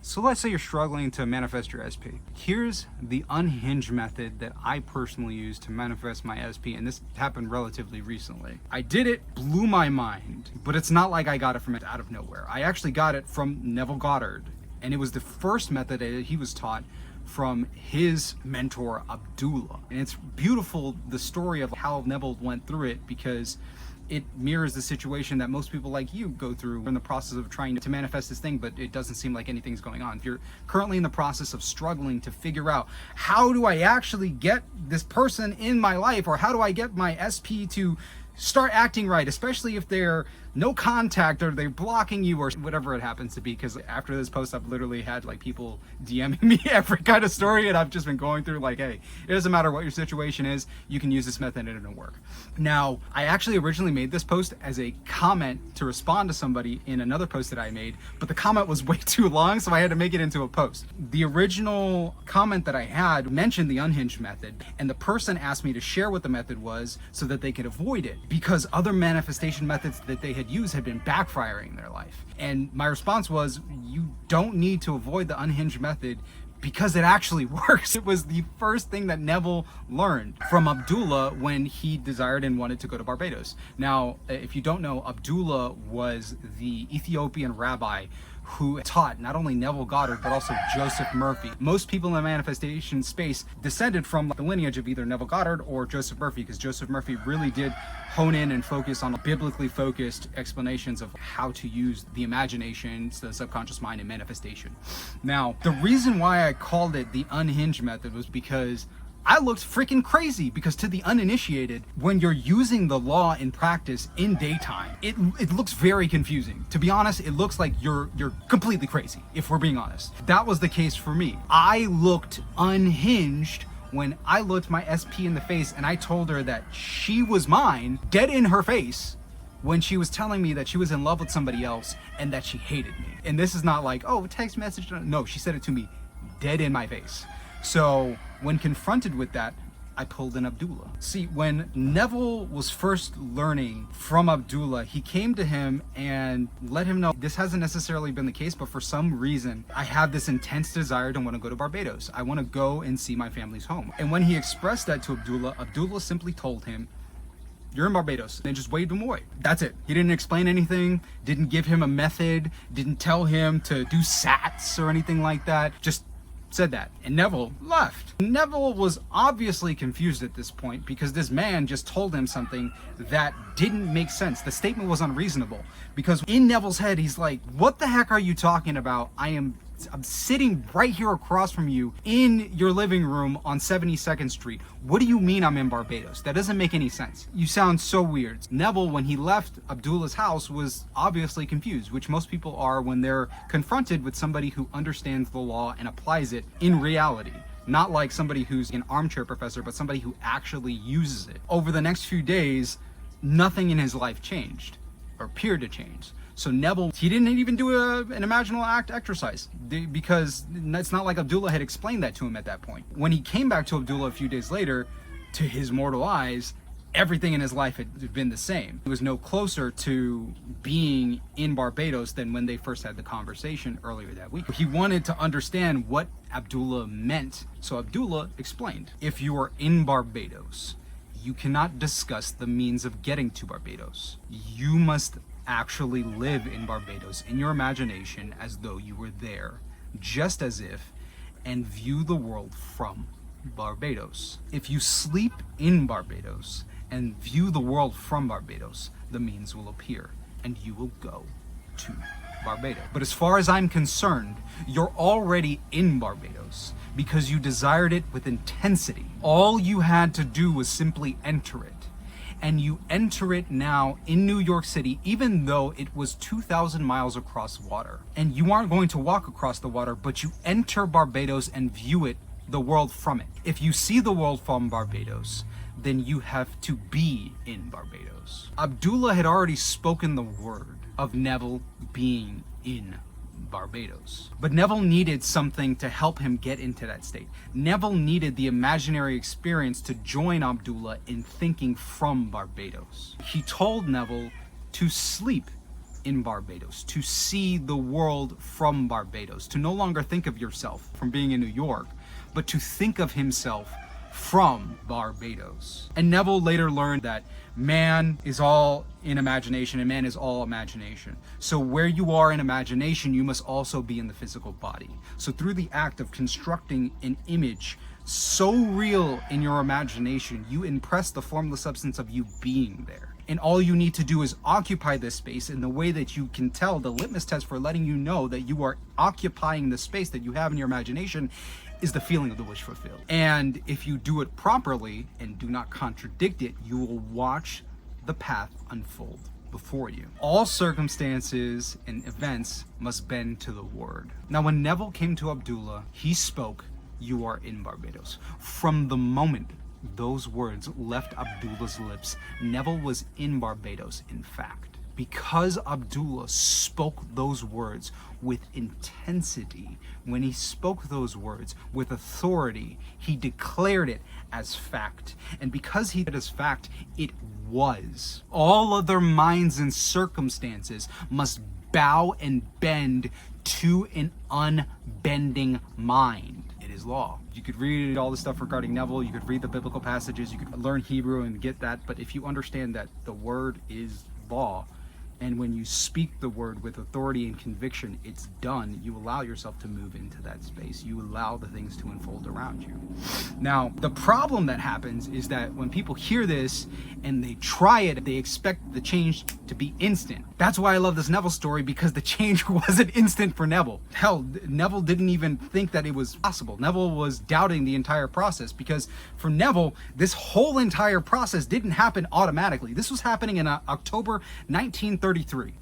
So let's say you're struggling to manifest your SP. Here's the unhinged method that I personally use to manifest my SP, and this happened relatively recently. I did it, blew my mind, but it's not like I got it from out of nowhere. I actually got it from Neville Goddard, and it was the first method that he was taught from his mentor Abdullah. And it's beautiful, the story of how Neville went through it, because it mirrors the situation that most people like you go through in the process of trying to manifest this thing, but it doesn't seem like anything's going on. If you're currently in the process of struggling to figure out, how do I actually get this person in my life, or how do I get my SP to start acting right, especially if they're no contact or they're blocking you or whatever it happens to be. Because after this post, I've literally had like people DMing me every kind of story, and I've just been going through like, hey, it doesn't matter what your situation is, you can use this method and it'll work. Now, I actually originally made this post as a comment to respond to somebody in another post that I made, but the comment was way too long, so I had to make it into a post. The original comment that I had mentioned the unhinged method, and the person asked me to share what the method was so that they could avoid it, because other manifestation methods that they had used had been backfiring in their life. And my response was, you don't need to avoid the unhinged method, because it actually works. It was the first thing that Neville learned from Abdullah when he desired and wanted to go to Barbados. Now, if you don't know, Abdullah was the Ethiopian rabbi who taught not only Neville Goddard, but also Joseph Murphy. Most people in the manifestation space descended from the lineage of either Neville Goddard or Joseph Murphy, because Joseph Murphy really did hone in and focus on biblically focused explanations of how to use the imagination, the subconscious mind, and manifestation. Now, the reason why I called it the unhinged method was because I looked freaking crazy, because to the uninitiated, when you're using the law in practice in daytime, it looks very confusing. To be honest, it looks like you're completely crazy, if we're being honest. That was the case for me. I looked unhinged when I looked my SP in the face and I told her that she was mine, dead in her face, when she was telling me that she was in love with somebody else and that she hated me. And this is not like, oh, text message. No, she said it to me dead in my face. So when confronted with that, I pulled in Abdullah. See, when Neville was first learning from Abdullah, he came to him and let him know, this hasn't necessarily been the case, but for some reason, I have this intense desire to want to go to Barbados. I want to go and see my family's home. And when he expressed that to Abdullah, Abdullah simply told him, you're in Barbados, and just waved him away. That's it. He didn't explain anything, didn't give him a method, didn't tell him to do sats or anything like that. Just said that, and Neville left. Neville was obviously confused at this point, because this man just told him something that didn't make sense. The statement was unreasonable, because in Neville's head, he's like, what the heck are you talking about? I'm sitting right here across from you in your living room on 72nd Street. What do you mean I'm in Barbados? That doesn't make any sense. You sound so weird. Neville, when he left Abdullah's house, was obviously confused, which most people are when they're confronted with somebody who understands the law and applies it in reality. Not like somebody who's an armchair professor, but somebody who actually uses it. Over the next few days, nothing in his life changed, or appeared to change. So Neville, he didn't even do an imaginal act exercise, because it's not like Abdullah had explained that to him at that point. When he came back to Abdullah a few days later, to his mortal eyes, everything in his life had been the same. He was no closer to being in Barbados than when they first had the conversation earlier that week. He wanted to understand what Abdullah meant, so Abdullah explained. If you are in Barbados, you cannot discuss the means of getting to Barbados. You must actually live in Barbados in your imagination as though you were there, just as if, and view the world from Barbados. If you sleep in Barbados and view the world from Barbados, the means will appear and you will go to Barbados. But as far as I'm concerned, you're already in Barbados because you desired it with intensity. All you had to do was simply enter it. And you enter it now in New York City, even though it was 2,000 miles across water. And you aren't going to walk across the water, but you enter Barbados and view it, the world from it. If you see the world from Barbados, then you have to be in Barbados. Abdullah had already spoken the word of Neville being in Barbados. But Neville needed something to help him get into that state. Neville needed the imaginary experience to join Abdullah in thinking from Barbados. He told Neville to sleep in Barbados, to see the world from Barbados, to no longer think of yourself from being in New York, but to think of himself from Barbados. And Neville later learned that man is all in imagination and man is all imagination. So where you are in imagination, you must also be in the physical body. So through the act of constructing an image so real in your imagination, you impress the formless substance of you being there. And all you need to do is occupy this space in the way that you can tell. The litmus test for letting you know that you are occupying the space that you have in your imagination is the feeling of the wish fulfilled. And if you do it properly and do not contradict it, you will watch the path unfold before you. All circumstances and events must bend to the word. Now, when Neville came to Abdullah, he spoke, "You are in Barbados." From the moment those words left Abdullah's lips, Neville was in Barbados, in fact. Because Abdullah spoke those words with intensity, when he spoke those words with authority, he declared it as fact. And because he did it as fact, it was. All other minds and circumstances must bow and bend to an unbending mind. It is law. You could read all the stuff regarding Neville, you could read the biblical passages, you could learn Hebrew and get that, but if you understand that the word is law, and when you speak the word with authority and conviction, it's done. You allow yourself to move into that space. You allow the things to unfold around you. Now, the problem that happens is that when people hear this and they try it, they expect the change to be instant. That's why I love this Neville story, because the change wasn't instant for Neville. Hell, Neville didn't even think that it was possible. Neville was doubting the entire process, because for Neville, this whole entire process didn't happen automatically. This was happening in October 1933,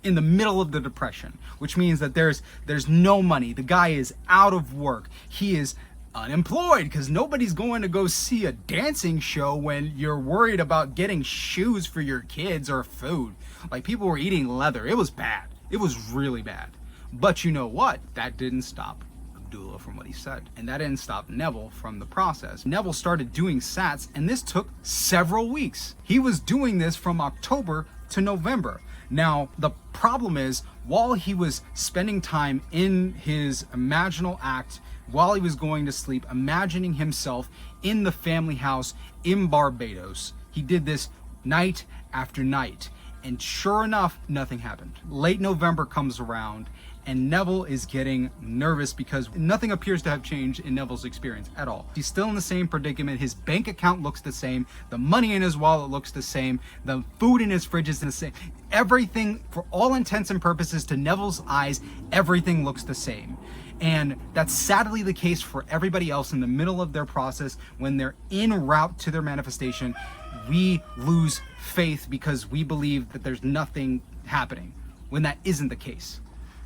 in the middle of the Depression, which means that there's no money. The guy is out of work. He is unemployed because nobody's going to go see a dancing show when you're worried about getting shoes for your kids or food. Like, people were eating leather. It was bad. It was really bad. But you know what? That didn't stop Abdullah from what he said. And that didn't stop Neville from the process. Neville started doing sats, and this took several weeks. He was doing this from October to November. Now, the problem is, while he was spending time in his imaginal act, while he was going to sleep, imagining himself in the family house in Barbados, he did this night after night. And sure enough, nothing happened. Late November comes around, and Neville is getting nervous because nothing appears to have changed in Neville's experience at all. He's still in the same predicament. His bank account looks the same. The money in his wallet looks the same. The food in his fridge is the same. Everything, for all intents and purposes, to Neville's eyes, everything looks the same. And that's sadly the case for everybody else in the middle of their process. When they're en route to their manifestation, we lose faith because we believe that there's nothing happening, when that isn't the case.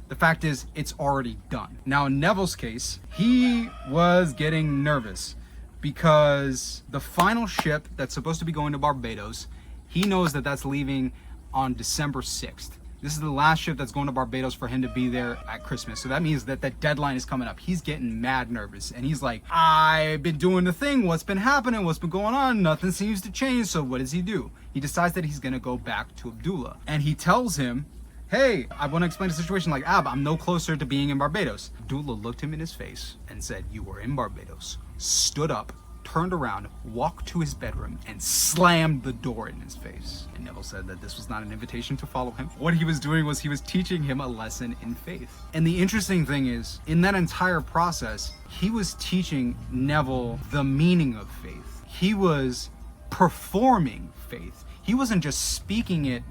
The fact is, it's already done. Now, in Neville's case, he was getting nervous because the final ship that's supposed to be going to Barbados, he knows that that's leaving on December 6th. This is the last ship that's going to Barbados for him to be there at Christmas. So that means that that deadline is coming up. He's getting mad nervous. And he's like, I've been doing the thing. What's been happening? What's been going on? Nothing seems to change. So what does he do? He decides that he's going to go back to Abdullah. And he tells him, hey, I want to explain the situation. Like, I'm no closer to being in Barbados. Abdullah looked him in his face and said, you are in Barbados. Stood up, turned around, walked to his bedroom, and slammed the door in his face. And Neville said that this was not an invitation to follow him. What he was doing was he was teaching him a lesson in faith. And the interesting thing is, in that entire process, he was teaching Neville the meaning of faith. He was performing faith. He wasn't just speaking it,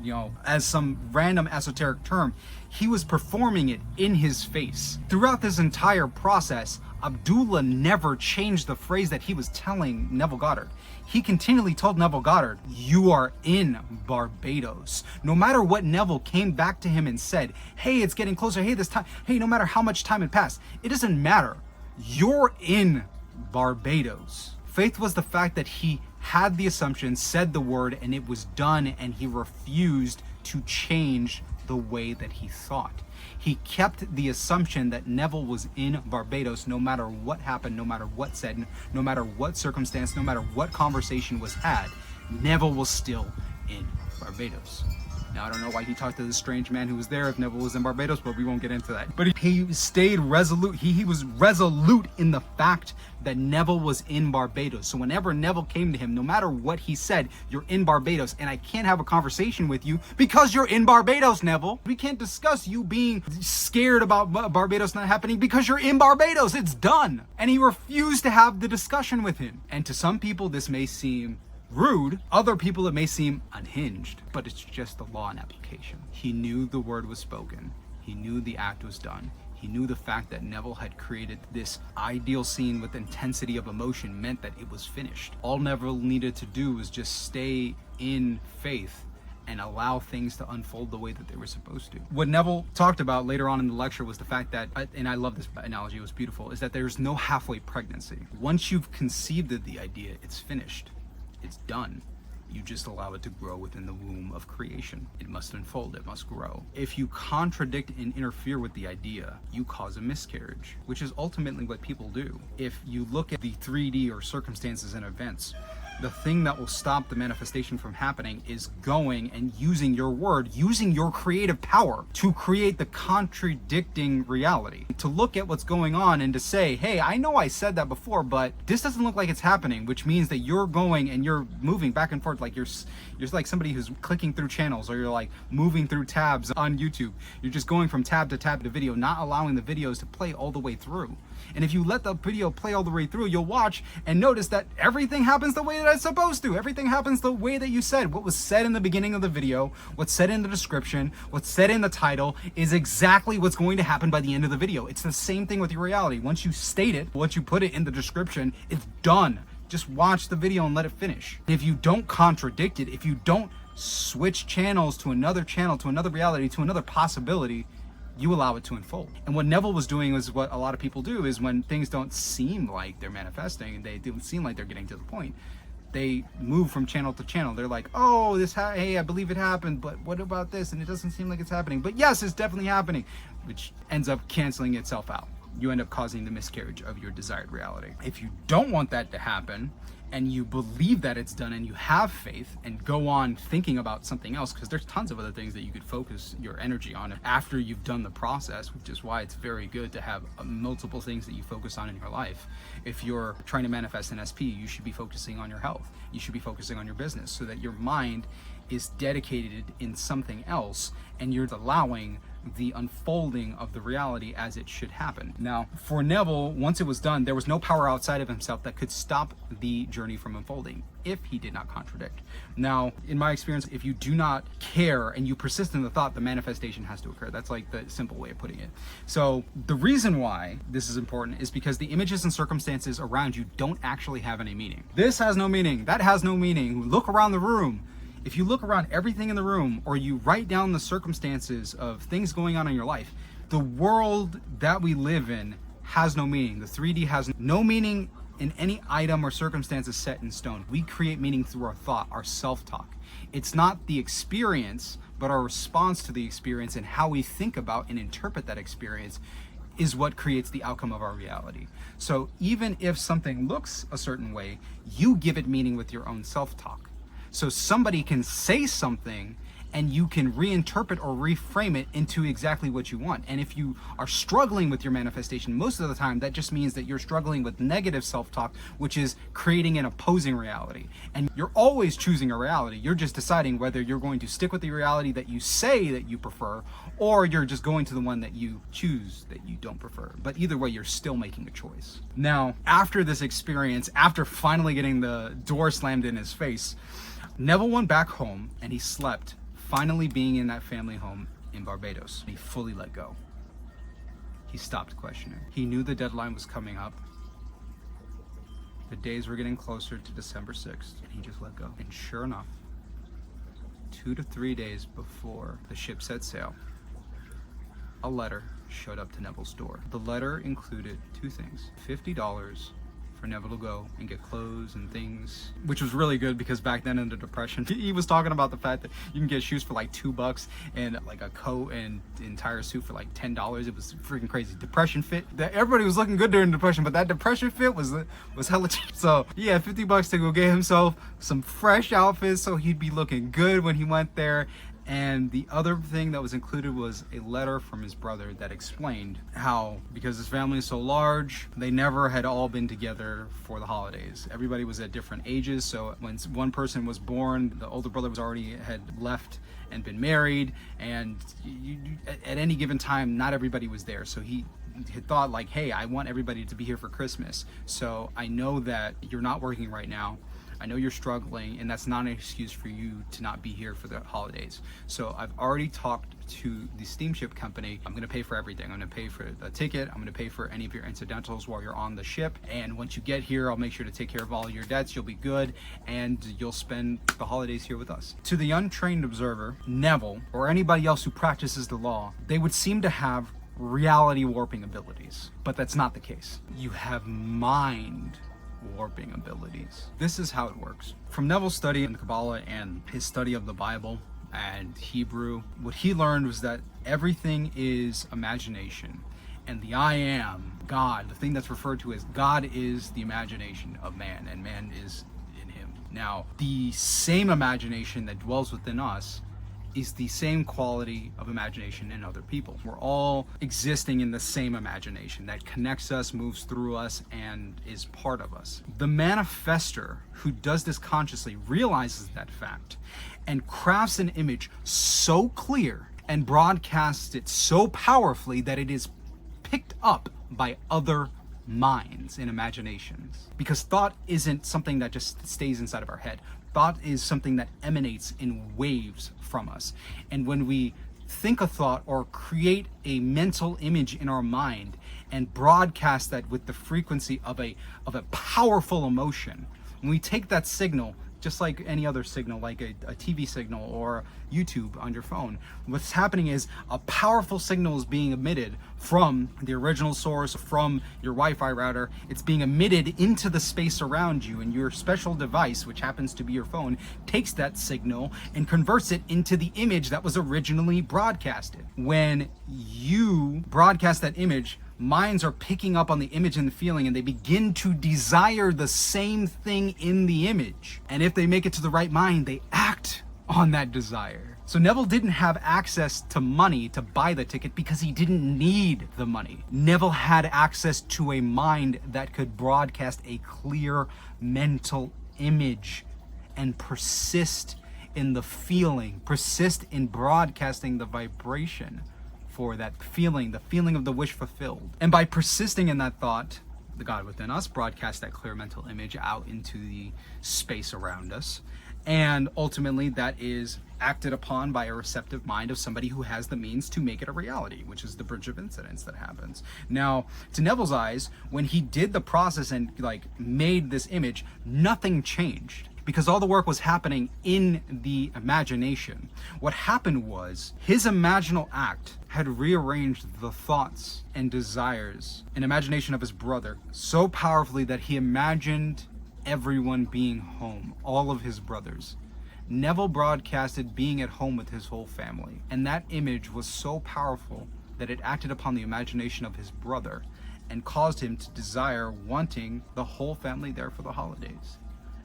as some random esoteric term. He was performing it in his face. Throughout this entire process, Abdullah never changed the phrase that he was telling Neville Goddard. He continually told Neville Goddard, you are in Barbados. No matter what Neville came back to him and said, hey, it's getting closer, hey, this time, hey, no matter how much time had passed, it doesn't matter. You're in Barbados. Faith was the fact that he had the assumption, said the word, and it was done, and he refused to change the way that he thought. He kept the assumption that Neville was in Barbados no matter what happened, no matter what said, no matter what circumstance, no matter what conversation was had. Neville was still in Barbados. Now, I don't know why he talked to this strange man who was there if Neville was in Barbados, but we won't get into that. But he stayed resolute. He was resolute in the fact that Neville was in Barbados. So whenever Neville came to him, no matter what he said, you're in Barbados, and I can't have a conversation with you because you're in Barbados, Neville. We can't discuss you being scared about Barbados not happening because you're in Barbados. It's done. And he refused to have the discussion with him. And to some people, this may seem rude. Other people, it may seem unhinged, but it's just the law in application. He knew the word was spoken. He knew the act was done. He knew the fact that Neville had created this ideal scene with intensity of emotion meant that it was finished. All Neville needed to do was just stay in faith and allow things to unfold the way that they were supposed to. What Neville talked about later on in the lecture was the fact that, and I love this analogy, it was beautiful, is that there's no halfway pregnancy. Once you've conceived of the idea, it's finished. It's done. You just allow it to grow within the womb of creation. It must unfold, it must grow. If you contradict and interfere with the idea, you cause a miscarriage, which is ultimately what people do. If you look at the 3D or circumstances and events, the thing that will stop the manifestation from happening is going and using your word, using your creative power to create the contradicting reality. To look at what's going on and to say, hey, I know I said that before, but this doesn't look like it's happening, which means that you're going and you're moving back and forth like you're like somebody who's clicking through channels, or you're like moving through tabs on YouTube. You're just going from tab to video, not allowing the videos to play all the way through. And if you let the video play all the way through, you'll watch and notice that everything happens the way that it's supposed to. Everything happens the way that you said. What was said in the beginning of the video, what's said in the description, what's said in the title is exactly what's going to happen by the end of the video. It's the same thing with your reality. Once you state it, once you put it in the description, it's done. Just watch the video and let it finish. If you don't contradict it, if you don't switch channels to another reality, to another possibility, you allow it to unfold. And what Neville was doing was what a lot of people do, is when things don't seem like they're manifesting and they don't seem like they're getting to the point, they move from channel to channel. They're like, oh, hey, I believe it happened, but what about this? And it doesn't seem like it's happening. But yes, it's definitely happening, which ends up canceling itself out. You end up causing the miscarriage of your desired reality. If you don't want that to happen, and you believe that it's done, and you have faith and go on thinking about something else, because there's tons of other things that you could focus your energy on after you've done the process, which is why it's very good to have multiple things that you focus on in your life. If you're trying to manifest an SP, you should be focusing on your health. You should be focusing on your business, so that your mind is dedicated in something else and you're allowing the unfolding of the reality as it should happen. Now, for Neville, once it was done, there was no power outside of himself that could stop the journey from unfolding if he did not contradict. Now, in my experience, if you do not care and you persist in the thought, the manifestation has to occur. That's like the simple way of putting it. So the reason why this is important is because the images and circumstances around you don't actually have any meaning. This has no meaning. That has no meaning. Look around the room. If you look around everything in the room, or you write down the circumstances of things going on in your life, the world that we live in has no meaning. The 3D has no meaning in any item or circumstances set in stone. We create meaning through our thought, our self-talk. It's not the experience, but our response to the experience and how we think about and interpret that experience is what creates the outcome of our reality. So even if something looks a certain way, you give it meaning with your own self-talk. So somebody can say something and you can reinterpret or reframe it into exactly what you want. And if you are struggling with your manifestation, most of the time that just means that you're struggling with negative self-talk, which is creating an opposing reality. And you're always choosing a reality. You're just deciding whether you're going to stick with the reality that you say that you prefer, or you're just going to the one that you choose that you don't prefer. But either way, you're still making a choice. Now, after this experience, after finally getting the door slammed in his face, Neville went back home and he slept, finally being in that family home in Barbados. He fully let go. He stopped questioning. He knew the deadline was coming up. The days were getting closer to December 6th, and he just let go. And sure enough, 2 to 3 days before the ship set sail, a letter showed up to Neville's door. The letter included two things: $50 for Neville to go and get clothes and things, which was really good because back then in the Depression, he was talking about the fact that you can get shoes for like $2 and like a coat and the entire suit for like $10. It was freaking crazy. Depression fit. Everybody was looking good during the Depression, but that Depression fit was hella cheap. So he had $50 to go get himself some fresh outfits so he'd be looking good when he went there. And the other thing that was included was a letter from his brother that explained how, because his family is so large, they never had all been together for the holidays. Everybody was at different ages, so when one person was born, the older brother had left and been married, and at any given time, not everybody was there. So he had thought like, hey, I want everybody to be here for Christmas. So I know that you're not working right now. I know you're struggling, and that's not an excuse for you to not be here for the holidays. So I've already talked to the steamship company. I'm going to pay for everything. I'm going to pay for the ticket. I'm going to pay for any of your incidentals while you're on the ship. And once you get here, I'll make sure to take care of all your debts. You'll be good, and you'll spend the holidays here with us. To the untrained observer, Neville, or anybody else who practices the law, they would seem to have reality warping abilities, but that's not the case. You have mind warping abilities. This is how it works. From Neville's study in Kabbalah and his study of the Bible and Hebrew, what he learned was that everything is imagination, and the I am, God, the thing that's referred to as God, is the imagination of man, and man is in him. Now, the same imagination that dwells within us is the same quality of imagination in other people. We're all existing in the same imagination that connects us, moves through us, and is part of us. The manifester who does this consciously realizes that fact and crafts an image so clear and broadcasts it so powerfully that it is picked up by other minds and imaginations. Because thought isn't something that just stays inside of our head. Thought is something that emanates in waves from us. And when we think a thought or create a mental image in our mind and broadcast that with the frequency of a powerful emotion, when we take that signal, just like any other signal, like a TV signal or YouTube on your phone, what's happening is a powerful signal is being emitted from the original source, from your Wi-Fi router. It's being emitted into the space around you, and your special device, which happens to be your phone, takes that signal and converts it into the image that was originally broadcasted. When you broadcast that image, minds are picking up on the image and the feeling, and they begin to desire the same thing in the image. And if they make it to the right mind, they act on that desire. So Neville didn't have access to money to buy the ticket because he didn't need the money. Neville had access to a mind that could broadcast a clear mental image and persist in the feeling, persist in broadcasting the vibration for that feeling, the feeling of the wish fulfilled. And by persisting in that thought, the God within us broadcasts that clear mental image out into the space around us. And ultimately that is acted upon by a receptive mind of somebody who has the means to make it a reality, which is the bridge of incidence that happens. Now, to Neville's eyes, when he did the process and made this image, nothing changed, because all the work was happening in the imagination. What happened was his imaginal act had rearranged the thoughts and desires and imagination of his brother so powerfully that he imagined everyone being home, all of his brothers. Neville broadcasted being at home with his whole family, and that image was so powerful that it acted upon the imagination of his brother and caused him to desire wanting the whole family there for the holidays.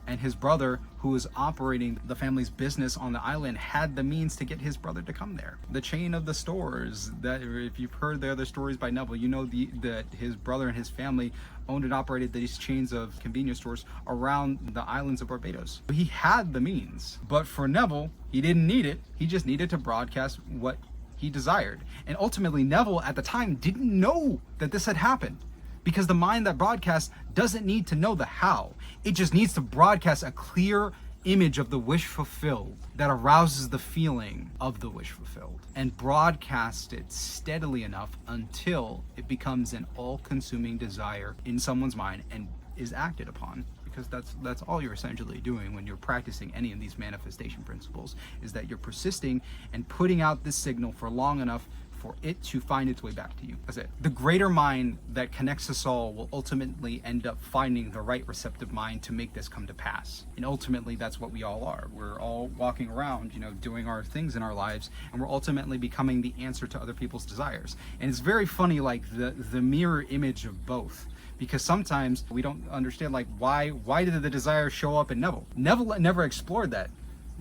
And his brother, who was operating the family's business on the island, had the means to get his brother to come there. The chain of the stores, that if you've heard the other stories by Neville, you know that his brother and his family owned and operated these chains of convenience stores around the islands of Barbados. He had the means, but for Neville, he didn't need it. He just needed to broadcast what he desired. And ultimately, Neville at the time didn't know that this had happened, because the mind that broadcasts doesn't need to know the how. It just needs to broadcast a clear image of the wish fulfilled that arouses the feeling of the wish fulfilled, and broadcast it steadily enough until it becomes an all-consuming desire in someone's mind and is acted upon. Because that's all you're essentially doing when you're practicing any of these manifestation principles, is that you're persisting and putting out this signal for long enough for it to find its way back to you. That's it. The greater mind that connects us all will ultimately end up finding the right receptive mind to make this come to pass. And ultimately, that's what we all are. We're all walking around, doing our things in our lives, and we're ultimately becoming the answer to other people's desires. And it's very funny, the mirror image of both. Because sometimes we don't understand, why did the desire show up in Neville? Neville never explored that.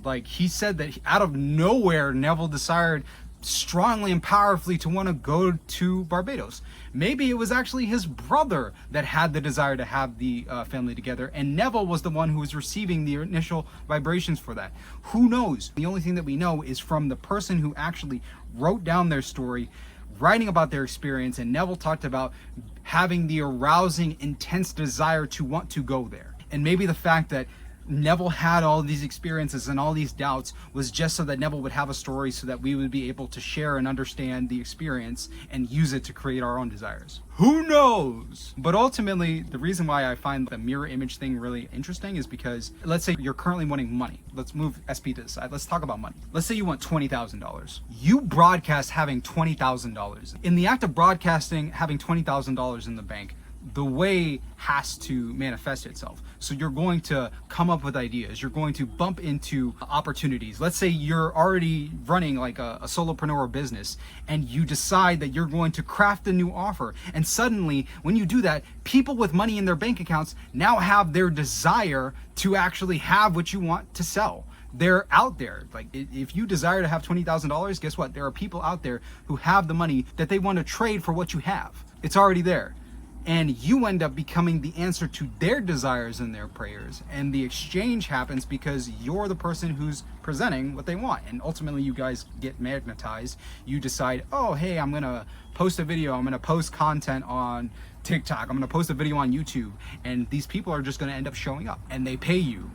Like, he said that out of nowhere, Neville decided strongly and powerfully to want to go to Barbados. Maybe it was actually his brother that had the desire to have the family together, and Neville was the one who was receiving the initial vibrations for that. Who knows? The only thing that we know is from the person who actually wrote down their story, writing about their experience, and Neville talked about having the arousing, intense desire to want to go there. And maybe the fact that Neville had all these experiences and all these doubts was just so that Neville would have a story so that we would be able to share and understand the experience and use it to create our own desires. Who knows? But ultimately, the reason why I find the mirror image thing really interesting is because, let's say you're currently wanting money. Let's move SP to the side. Let's talk about money. Let's say you want $20,000. You broadcast having $20,000. In the act of broadcasting having $20,000 in the bank, the way has to manifest itself. So you're going to come up with ideas. You're going to bump into opportunities. Let's say you're already running like a solopreneur business, and you decide that you're going to craft a new offer. And suddenly, when you do that, people with money in their bank accounts now have their desire to actually have what you want to sell. They're out there. Like, if you desire to have $20,000, guess what? There are people out there who have the money that they want to trade for what you have. It's already there. And you end up becoming the answer to their desires and their prayers. And the exchange happens because you're the person who's presenting what they want. And ultimately, you guys get magnetized. You decide, oh, hey, I'm going to post a video. I'm going to post content on TikTok. I'm going to post a video on YouTube. And these people are just going to end up showing up. And they pay you.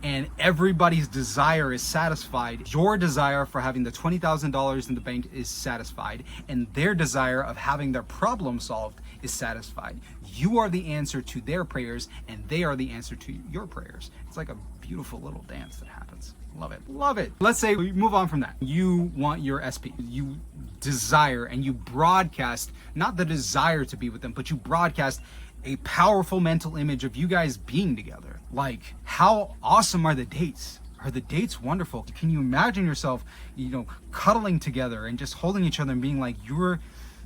And everybody's desire is satisfied. Your desire for having the $20,000 in the bank is satisfied, and their desire of having their problem solved is satisfied. You are the answer to their prayers, and they are the answer to your prayers. It's like a beautiful little dance that happens. Love it. Love it. Let's say we move on from that. You want your SP. You desire and you broadcast, not the desire to be with them, but you broadcast a powerful mental image of you guys being together. Like, how awesome are the dates? Are the dates wonderful? Can you imagine yourself, cuddling together and just holding each other and being like, you're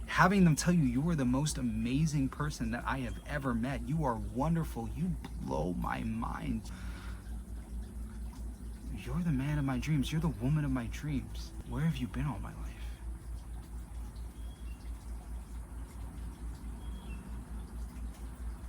having them tell you you are the most amazing person that I have ever met. You are wonderful. You blow my mind. You're the man of my dreams. You're the woman of my dreams. Where have you been all my life?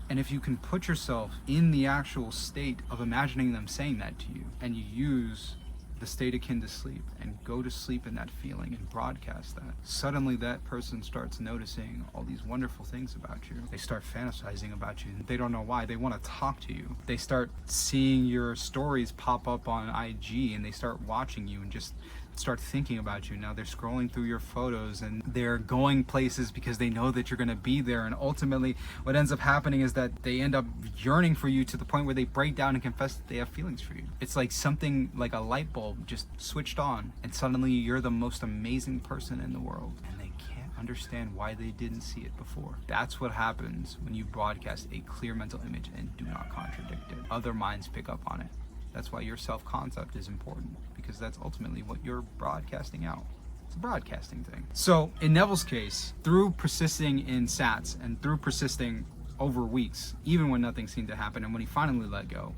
And if you can put yourself in the actual state of imagining them saying that to you, and you use the state akin to sleep and go to sleep in that feeling and broadcast that, suddenly that person starts noticing all these wonderful things about you. They start fantasizing about you. They don't know why. They want to talk to you. They start seeing your stories pop up on IG, and they start watching you and just start thinking about you. Now they're scrolling through your photos and they're going places because they know that you're going to be there. And ultimately what ends up happening is that they end up yearning for you to the point where they break down and confess that they have feelings for you. It's like something like a light bulb just switched on, and suddenly you're the most amazing person in the world, and they can't understand why they didn't see it before. That's what happens when you broadcast a clear mental image and do not contradict it. Other minds pick up on it. That's why your self-concept is important, because that's ultimately what you're broadcasting out. It's a broadcasting thing. So in Neville's case, through persisting in SATs and through persisting over weeks, even when nothing seemed to happen, and when he finally let go,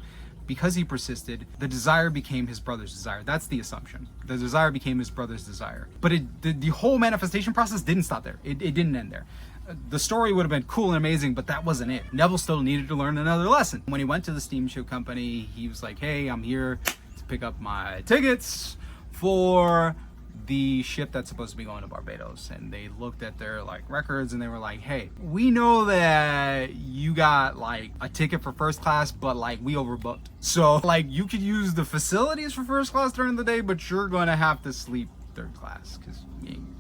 because he persisted, the desire became his brother's desire. That's the assumption. The desire became his brother's desire. But the whole manifestation process didn't stop there. It didn't end there. The story would have been cool and amazing, but that wasn't it. Neville still needed to learn another lesson. When he went to the steamship company, he was like, hey, I'm here to pick up my tickets for the ship that's supposed to be going to Barbados. And they looked at their records, and they were like, hey, we know that you got a ticket for first class, but we overbooked. So you could use the facilities for first class during the day, but you're gonna have to sleep third class because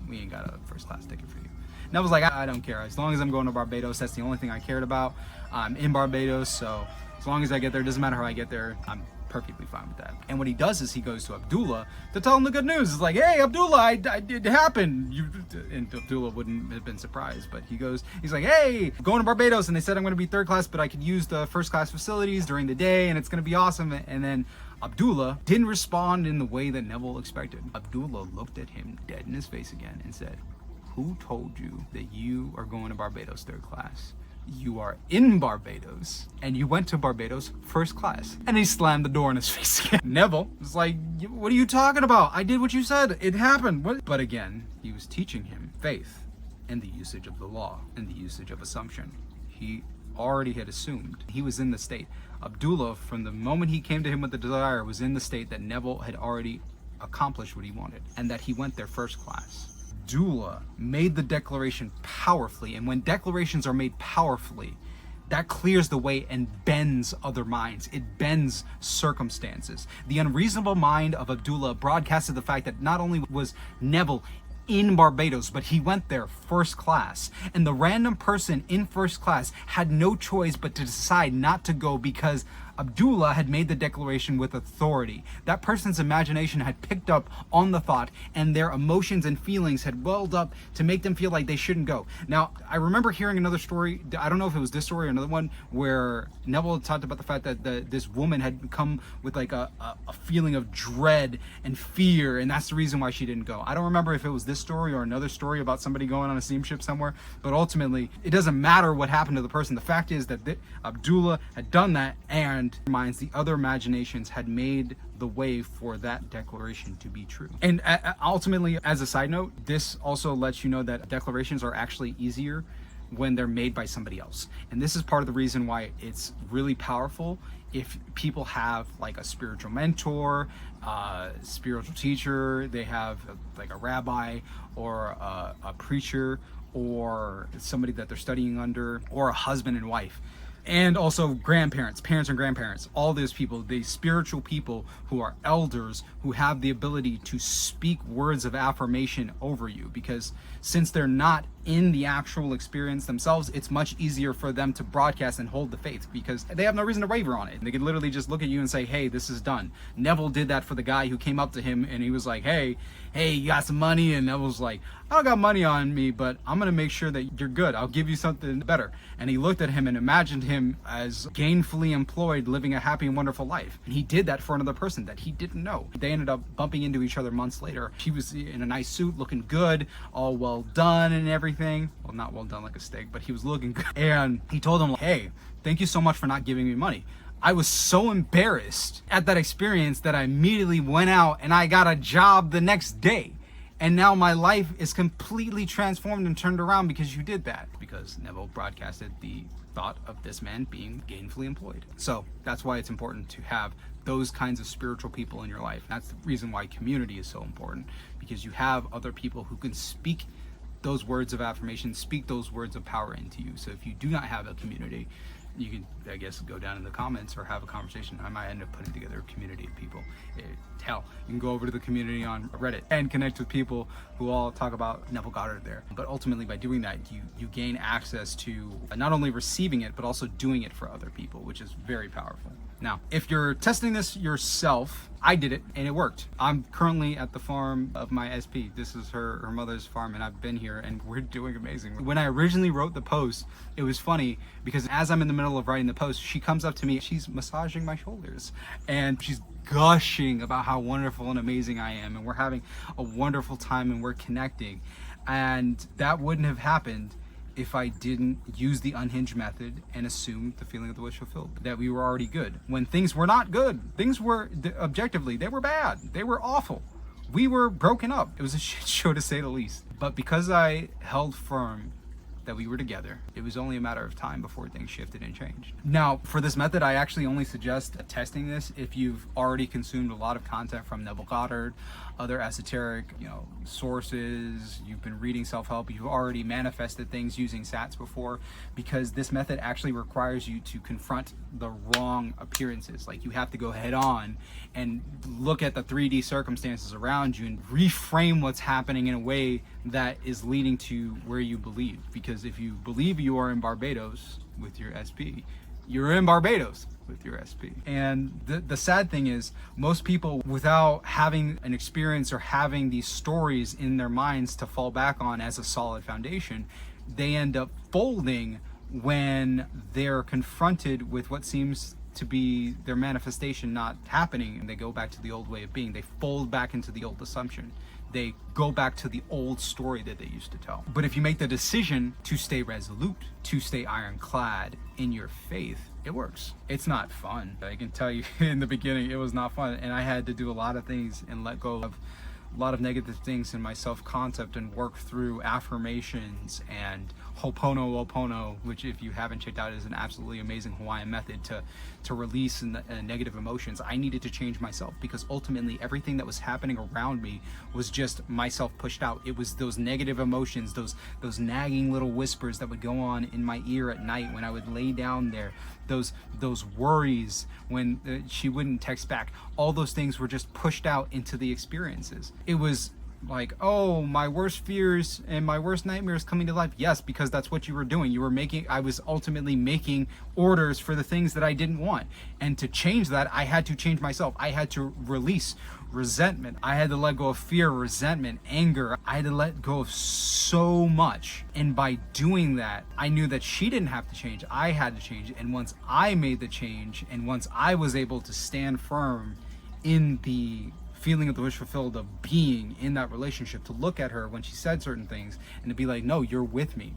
we ain't got a first class ticket for you. And I was like, I don't care. As long as I'm going to Barbados, that's the only thing I cared about. I'm in Barbados, so as long as I get there, doesn't matter how I get there, I'm perfectly fine with that. And what he does is he goes to Abdullah to tell him the good news. It's like, hey, Abdullah, it happened. And Abdullah wouldn't have been surprised, but he's like, hey, I'm going to Barbados, and they said I'm going to be third class, but I could use the first class facilities during the day, and it's going to be awesome. And then Abdullah didn't respond in the way that Neville expected. Abdullah looked at him dead in his face again and said, who told you that you are going to Barbados third class? you are in Barbados and you went to Barbados first class. And he slammed the door in his face again. Neville was like, what are you talking about? I did what you said. It happened. What? But again, he was teaching him faith and the usage of the law and the usage of assumption. He already had assumed. He was in the state. Abdullah, from the moment he came to him with the desire, was in the state that Neville had already accomplished what he wanted and that he went there first class. Abdullah made the declaration powerfully, and when declarations are made powerfully, that clears the way and bends other minds. It bends circumstances. The unreasonable mind of Abdullah broadcasted the fact that not only was Neville in Barbados, but he went there first class. And the random person in first class had no choice but to decide not to go because Abdullah had made the declaration with authority. That person's imagination had picked up on the thought, and their emotions and feelings had welled up to make them feel like they shouldn't go. Now, I remember hearing another story, I don't know if it was this story or another one, where Neville talked about the fact that this woman had come with like a feeling of dread and fear, and that's the reason why she didn't go. I don't remember if it was this story or another story about somebody going on a steamship somewhere, but ultimately, it doesn't matter what happened to the person. The fact is that Abdullah had done that, and minds, the other imaginations had made the way for that declaration to be true. And ultimately, as a side note, this also lets you know that declarations are actually easier when they're made by somebody else. And this is part of the reason why it's really powerful if people have like a spiritual mentor, spiritual teacher, they have like a rabbi or a preacher or somebody that they're studying under, or a husband and wife. And also grandparents, parents and grandparents, all those people, the spiritual people who are elders, who have the ability to speak words of affirmation over you. Because since they're not in the actual experience themselves, it's much easier for them to broadcast and hold the faith because they have no reason to waver on it. They could literally just look at you and say, hey, this is done. Neville did that for the guy who came up to him and he was like, hey, you got some money? And Neville's like, I don't got money on me, but I'm gonna make sure that you're good. I'll give you something better. And he looked at him and imagined him as gainfully employed, living a happy and wonderful life. And he did that for another person that he didn't know. They ended up bumping into each other months later. He was in a nice suit, looking good, all well done and everything. Well, not well done like a steak, but he was looking good. And he told him, hey, thank you so much for not giving me money. I was so embarrassed at that experience that I immediately went out and I got a job the next day. And now my life is completely transformed and turned around because you did that. Because Neville broadcasted the thought of this man being gainfully employed. So that's why it's important to have those kinds of spiritual people in your life. That's the reason why community is so important, because you have other people who can speak those words of affirmation, speak those words of power into you. So if you do not have a community, you can, I guess, go down in the comments or have a conversation. I might end up putting together a community of people. Hell, you can go over to the community on Reddit and connect with people who all talk about Neville Goddard there. But ultimately, by doing that, you gain access to not only receiving it, but also doing it for other people, which is very powerful. Now, if you're testing this yourself, I did it and it worked. I'm currently at the farm of my SP. This is her mother's farm, and I've been here and we're doing amazing. When I originally wrote the post, it was funny because as I'm in the middle of writing the post, she comes up to me, she's massaging my shoulders and she's gushing about how wonderful and amazing I am, and we're having a wonderful time and we're connecting. And that wouldn't have happened if I didn't use the unhinged method and assume the feeling of the wish fulfilled, that we were already good. When things were not good, things were, objectively, they were bad. They were awful. We were broken up. It was a shit show to say the least. But because I held firm that we were together, it was only a matter of time before things shifted and changed. Now, for this method, I actually only suggest testing this if you've already consumed a lot of content from Neville Goddard, other esoteric, sources, you've been reading self-help, you've already manifested things using SATs before, because this method actually requires you to confront the wrong appearances. Like, you have to go head on and look at the 3D circumstances around you and reframe what's happening in a way that is leading to where you believe. Because if you believe you are in Barbados with your SP, you're in Barbados with your SP. And the sad thing is, most people, without having an experience or having these stories in their minds to fall back on as a solid foundation, they end up folding when they're confronted with what seems to be their manifestation not happening, and they go back to the old way of being. They fold back into the old assumption. they go back to the old story that they used to tell. But if you make the decision to stay resolute, to stay ironclad in your faith, it works. It's not fun. I can tell you in the beginning, it was not fun. And I had to do a lot of things and let go of a lot of negative things in my self-concept and work through affirmations and Ho'oponopono, which if you haven't checked out is an absolutely amazing Hawaiian method to release negative emotions. I needed to change myself because ultimately everything that was happening around me was just myself pushed out. It was those negative emotions, those nagging little whispers that would go on in my ear at night when I would lay down there, those worries when she wouldn't text back. All those things were just pushed out into the experiences. It was like, oh, my worst fears and my worst nightmares coming to life. Yes, because that's what you were doing. I was ultimately making orders for the things that I didn't want. And to change that, I had to change myself. I had to release resentment. I had to let go of fear, resentment, anger. I had to let go of so much. And by doing that, I knew that she didn't have to change. I had to change. And once I made the change, and once I was able to stand firm in the feeling of the wish fulfilled of being in that relationship, to look at her when she said certain things and to be like, no, you're with me.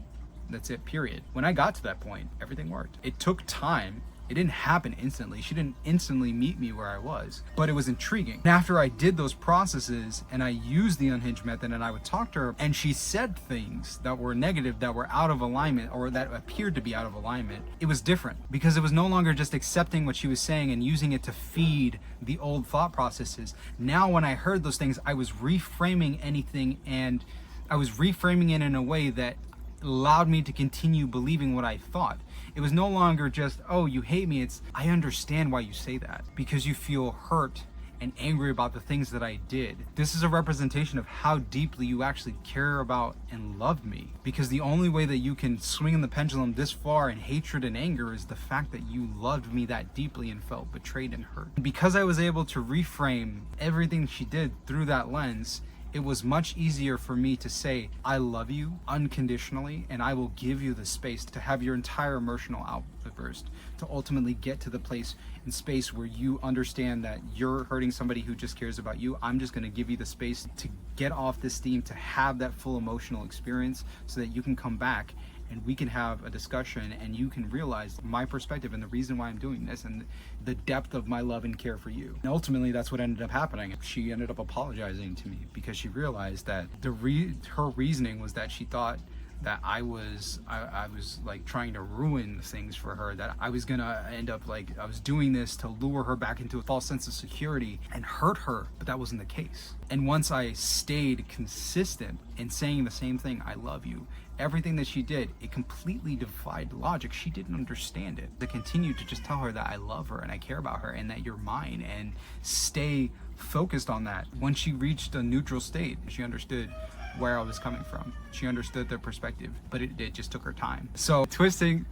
That's it, period. When I got to that point, everything worked. It took time. It didn't happen instantly. She didn't instantly meet me where I was, but it was intriguing. And after I did those processes and I used the Unhinged method and I would talk to her and she said things that were negative, that were out of alignment, or that appeared to be out of alignment, it was different because it was no longer just accepting what she was saying and using it to feed the old thought processes. Now when I heard those things, I was reframing anything, and I was reframing it in a way that allowed me to continue believing what I thought. It was no longer just, oh, you hate me. It's, I understand why you say that, because you feel hurt and angry about the things that I did. This is a representation of how deeply you actually care about and love me, because the only way that you can swing the pendulum this far in hatred and anger is the fact that you loved me that deeply and felt betrayed and hurt. Because I was able to reframe everything she did through that lens, it was much easier for me to say, I love you unconditionally, and I will give you the space to have your entire emotional outburst, to ultimately get to the place and space where you understand that you're hurting somebody who just cares about you. I'm just going to give you the space to get off this steam, to have that full emotional experience so that you can come back and we can have a discussion and you can realize my perspective and the reason why I'm doing this and the depth of my love and care for you. And ultimately, that's what ended up happening. She ended up apologizing to me because she realized that her reasoning was that she thought that I was like trying to ruin things for her, that I was gonna end up like I was doing this to lure her back into a false sense of security and hurt her, but that wasn't the case. And once I stayed consistent in saying the same thing, I love you, everything that she did, it completely defied logic. She didn't understand it. I continued to just tell her that I love her and I care about her and that you're mine, and stay focused on that. When she reached a neutral state, she understood where I was coming from. She understood their perspective, but it just took her time. So twisting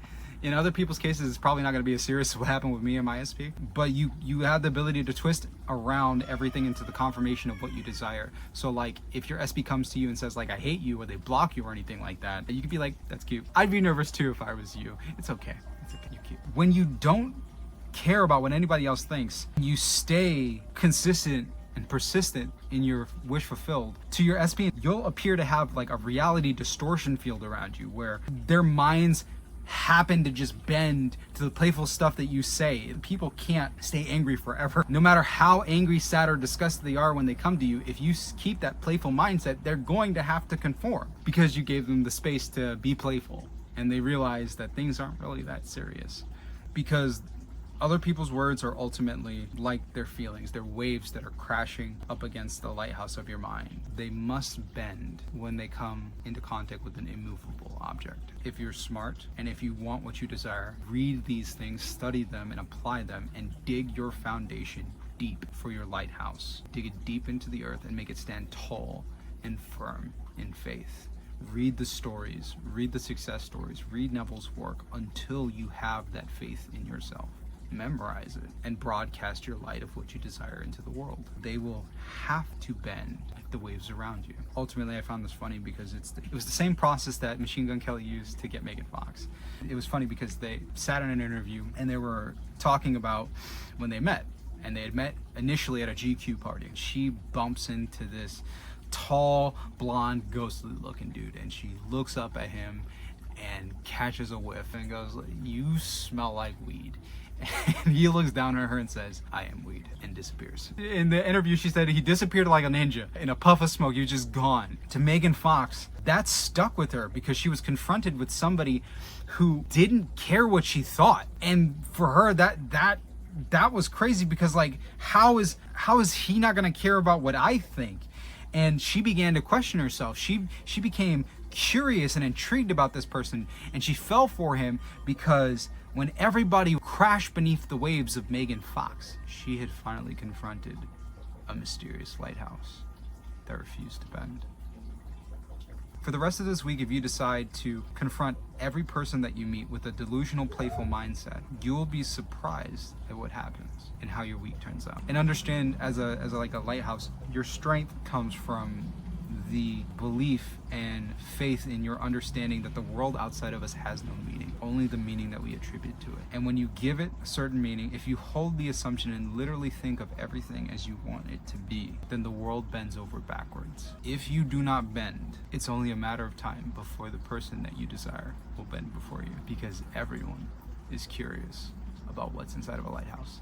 in other people's cases is probably not going to be as serious as what happened with me and my SP, but you have the ability to twist around everything into the confirmation of what you desire. So like if your SP comes to you and says like I hate you, or they block you or anything like that, you could be like, that's cute. I'd be nervous too if I was you. It's okay. You're cute. When you don't care about what anybody else thinks, you stay consistent and persistent in your wish fulfilled to your SP, you'll appear to have like a reality distortion field around you where their minds happen to just bend to the playful stuff that you say. People can't stay angry forever. No matter how angry, sad, or disgusted they are when they come to you, if you keep that playful mindset, they're going to have to conform because you gave them the space to be playful, and they realize that things aren't really that serious. Because other people's words are ultimately like their feelings. They're waves that are crashing up against the lighthouse of your mind. They must bend when they come into contact with an immovable object. If you're smart and if you want what you desire, read these things, study them, and apply them, and dig your foundation deep for your lighthouse. Dig it deep into the earth and make it stand tall and firm in faith. Read the stories, read the success stories, read Neville's work until you have that faith in yourself. Memorize it and broadcast your light of what you desire into the world. They will have to bend like the waves around you. Ultimately, I found this funny because it was the same process that Machine Gun Kelly used to get Megan Fox. It was funny because they sat in an interview and they were talking about when they met, and they had met initially at a GQ party. She bumps into this tall, blonde, ghostly looking dude, and she looks up at him and catches a whiff and goes, "You smell like weed." And he looks down at her and says, "I am weed," and disappears. In the interview, she said he disappeared like a ninja. In a puff of smoke, he was just gone. To Megan Fox, that stuck with her because she was confronted with somebody who didn't care what she thought. And for her, that was crazy because, like, how is he not gonna care about what I think? And she began to question herself. She became curious and intrigued about this person, and she fell for him because when everybody crashed beneath the waves of Megan Fox, she had finally confronted a mysterious lighthouse that refused to bend. For the rest of this week, if you decide to confront every person that you meet with a delusional, playful mindset, you will be surprised at what happens and how your week turns out. And understand, as a lighthouse, your strength comes from the belief and faith in your understanding that the world outside of us has no meaning, only the meaning that we attribute to it. And when you give it a certain meaning, if you hold the assumption and literally think of everything as you want it to be, then the world bends over backwards. If you do not bend, it's only a matter of time before the person that you desire will bend before you, because everyone is curious about what's inside of a lighthouse.